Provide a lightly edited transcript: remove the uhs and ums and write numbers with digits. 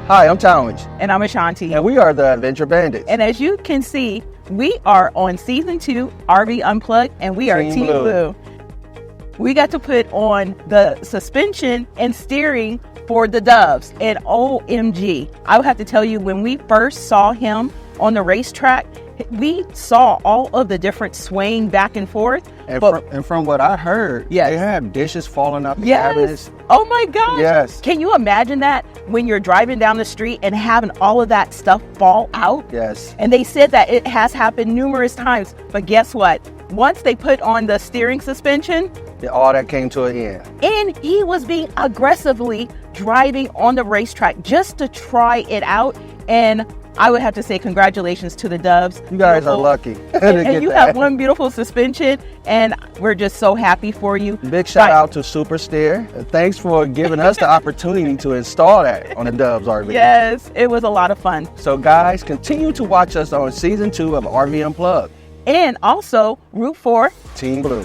Hi, I'm Challenge. And I'm Ashanti. And we are the Adventure Bandits. And as you can see, we are on Season 2, RV Unplugged, and we are Team Blue. We got to put on the suspension and steering for the Doves. And OMG, I would have to tell you, when we first saw him on the racetrack, we saw all of the different swaying back and forth. And from what I heard, yes, they had dishes falling out the cabinets. Oh my gosh. Yes. Can you imagine that when you're driving down the street and having all of that stuff fall out? Yes. And they said that it has happened numerous times. But guess what? Once they put on the steering suspension, all that came to an end. And he was being aggressively driving on the racetrack just to try it out. And I would have to say congratulations to the Doves. You guys are lucky. And you have one beautiful suspension, and we're just so happy for you. Big shout out to SuperSteer. Thanks for giving us the opportunity to install that on the Doves RV. Yes, it was a lot of fun. So guys, continue to watch us on Season 2 of RV Unplugged. And also root for Team Blue.